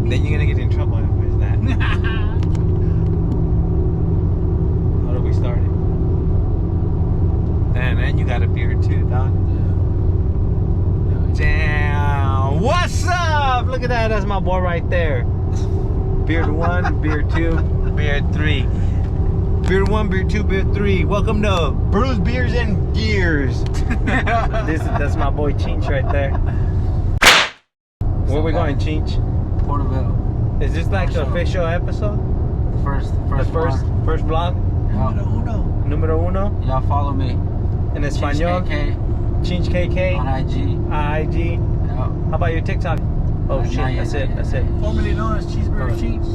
Then you're gonna get in trouble if it's that. How do we start it? Damn, man, you got a beard too, dog. Damn. What's up? Look at that. That's my boy right there. Beard 1, beard 2, beard 3. Beard 1, beard 2, beard 3. Welcome to Bruce Beers and Gears. That's my boy Chinch right there. Where we going, Chinch? Porterville. Is this like the official episode? First vlog? Yeah. Número uno? Y'all follow me. In Espanol? Chinch KK. On IG. IG. Yeah. How about your TikTok? Oh shit, that's it. Formerly known as Cheeseburger Cheech.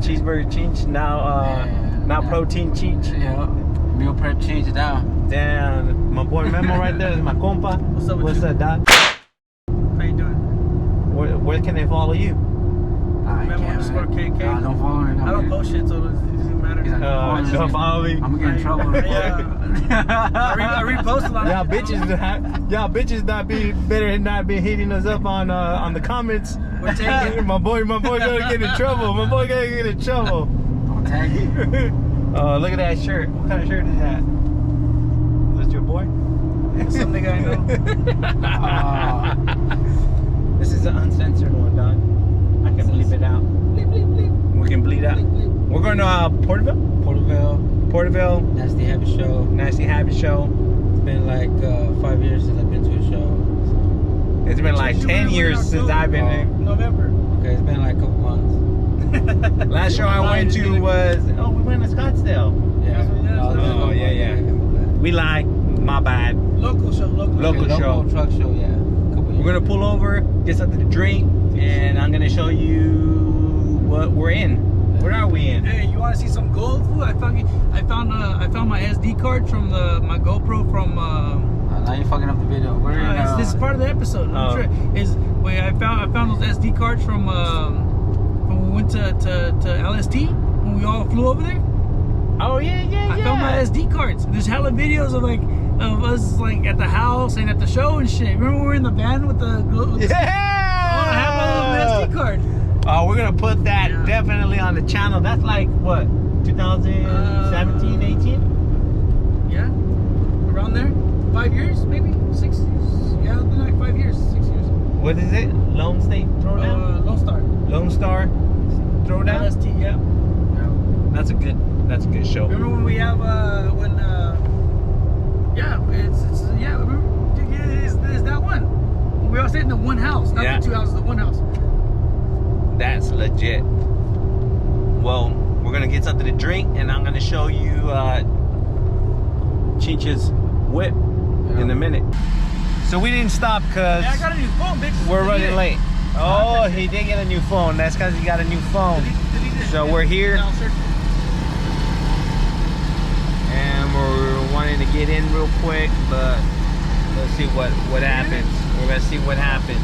Cheeseburger Cheech, now Protein Cheech. Yeah. Meal prep cheese now. Damn, my boy Memo right there is my compa. What's up with What's you? up, Doc? How you doing? Where can they follow you? Memo_KK. Nah, don't follow me. I don't post shit, so it doesn't matter. Don't follow me. I'm gonna get in trouble. I repost a lot. Y'all bitches not be better not be hitting us up on the comments. We're taking. my boy gonna get in trouble. My boy gonna get in trouble. Don't tag you. Look at that shirt. What kind of shirt is that? Is that your boy? Some nigga I know. This is an uncensored one, dog. I can bleep it out. Bleep, bleep, bleep. We can bleep out. Bleep, bleep. We're going to Porterville. Nasty Habit Show. Nasty Habit Show. It's been like 5 years since I've been to a show. It's been like 10 years since I've been there. November. Okay, it's been like a couple months. Last show I went to was we went to Scottsdale. Yeah. Oh, yeah. We lied. My bad. Local show. Local show. Truck show, yeah. We're gonna pull over, get something to drink, and I'm gonna show you what we're in. What are we in? Hey, you want to see some gold food? I found my SD card from my GoPro from. Now you're fucking up the video. Where This is part of the episode. I'm sure. I found those SD cards from when we went to LST when we all flew over there. Oh yeah. I found my SD cards. There's hella videos of us like at the house and at the show and shit. Remember we were in the van with the Yeah! Oh, I have my little SD card. Oh, we're gonna put that definitely on the channel. That's like what, 2017, 18? Yeah, around there. 5 years, maybe 6 years. Yeah, it's been like 5 years, 6 years. What is it? Lone State Throwdown? Lone Star. Lone Star Throwdown? LST, yeah. That's a good show. Remember when we have it's that one. We all stayed in the one house, not the two houses, the one house. That's legit. Well, we're gonna get something to drink, and I'm gonna show you Chinch's whip in a minute. So we didn't stop because I got a new phone, bitch. we're running late. Oh, he did get a new phone. That's because he got a new phone. So we're here, and we're wanting to get in real quick, but let's see what happens. We're gonna see what happens.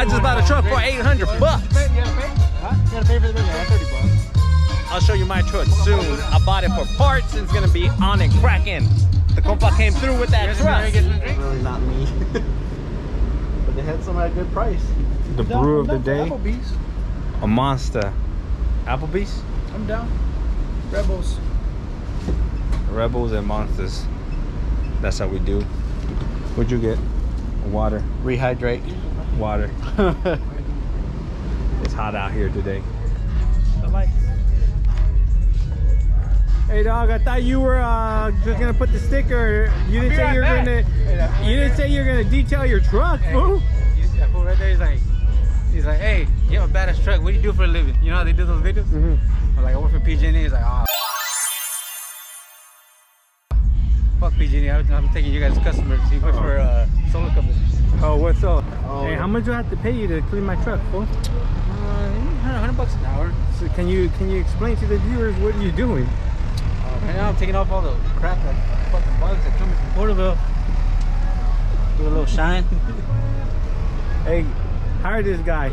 just bought a truck for 800 bucks. You gotta pay? Huh? You gotta pay for the video? Yeah, 30 bucks. I'll show you my truck soon. I bought it for parts. It's gonna be on and cracking. The compa came through with that truck. Really not me. But they had some at a good price. The brew of the day. Applebee's. A monster. Applebee's? I'm down. Rebels. Rebels and monsters. That's how we do. What'd you get? Water. Rehydrate. Water. It's hot out here today. The lights. Hey dog, I thought you were just gonna put the sticker. You didn't say you were gonna. You didn't say you were gonna detail your truck, fool. That fool right there, he's like, hey, you have a badass truck. What do you do for a living? You know how they do those videos? I'm like, I work for PG&E. He's like, oh, fuck PG&E. I'm taking you guys as customers. He works for solar company. Oh, what's up? Oh, hey, how much do I have to pay you to clean my truck, fool? $100 an hour. So can you explain to the viewers what are you doing? Right now I'm taking off all the crap, that fucking bugs that come from Porterville. Do a little shine. Hey, hire this guy.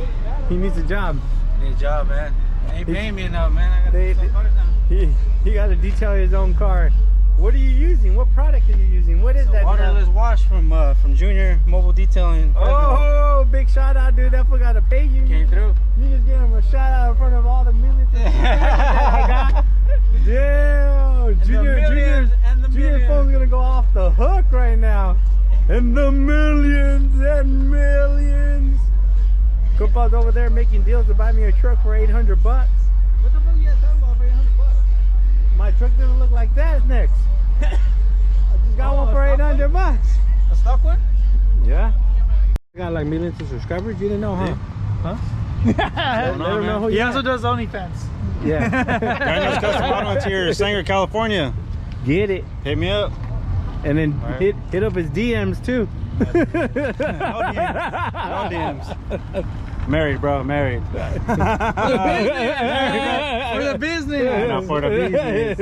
He needs a job. Need a job, man. They ain't paying me enough, man. I gotta put some cars down. He got to detail his own car. What are you using? What product are you using? What is It's a that? waterless wash from Junior Mobile Detailing. Oh, big shout out, dude. That fool got to pay you. Came through. You just gave him a shout out in front of all the millions. Damn, Junior phone's gonna go off the hook right now. And the millions and millions. Copa's over there making deals to buy me a truck for 800 bucks. What the fuck you guys talking about for 800 bucks? My truck doesn't look like that next. I just got one for 800 bucks. A stock one? Yeah. I got like millions of subscribers. You didn't know, huh? Huh? Let them know who He you also are. does OnlyFans. Yeah. Daniel's Custom Auto Interior, Sanger, California. Get it. Hit me up. And then hit up his DMs too. No DMs. Married, bro. Married. For the business. Yeah, no, for the business.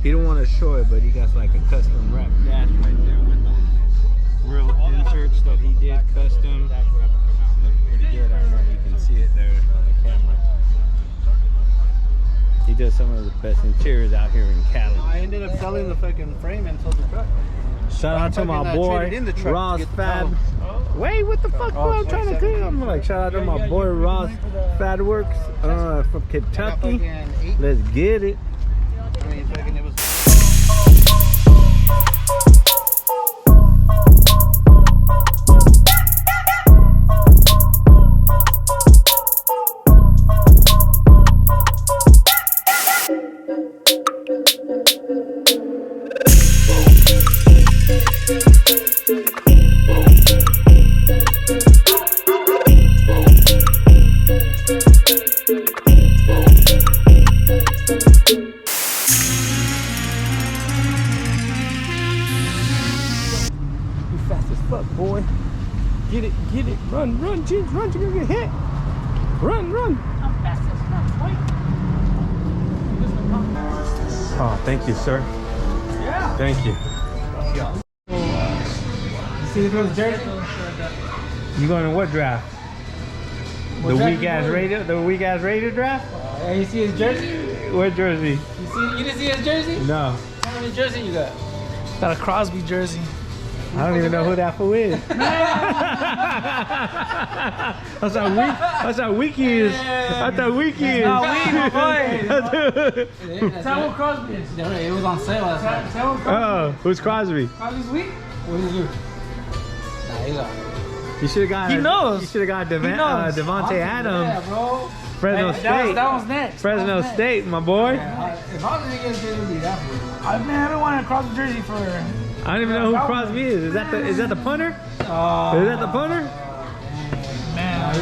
He don't want to show it, but he got like a custom wrap dash right there with the real inserts that he did custom. Look pretty good. I don't know if you can see it there on the camera. He does some of the best interiors out here in Cali. I ended up selling the fucking frame and sold the truck. Shout out to my boy traded in the truck to Ross get the Fab. tunnel. Wait, what the fuck? Bro? I'm trying to clean. I'm like, shout out to my boy Ross Fad Works from Kentucky. Let's get it. I mean, fucking it was. Boy, get it, run, James, run, you're gonna get hit. Run. I'm fast as fuck. Oh, thank you, sir. Yeah. Thank you. You see those jerseys? You going to what draft? The weak ass Raider draft? You see his jersey? What jersey? You didn't see his jersey? No, How many jersey you got? Got a Crosby jersey. I don't even know who that fool is. That's how weak he is. That's how weak he is. Not weak, my boy. Tell Tell what Crosby is. It was on sale last night. Tell what Crosby Oh, who's Crosby? Crosby's weak? What did you do? Nah, he's alright. You should have got. He knows. You should have got He knows. Devontae Adams. Yeah, bro. Fresno Hey, State. that was next. Fresno State, my boy. If I was gonna get a kid, it would be that fool. I've been wanting a Crosby jersey for. I don't even know who Crosby is. Is that the punter? Is that the punter? Man,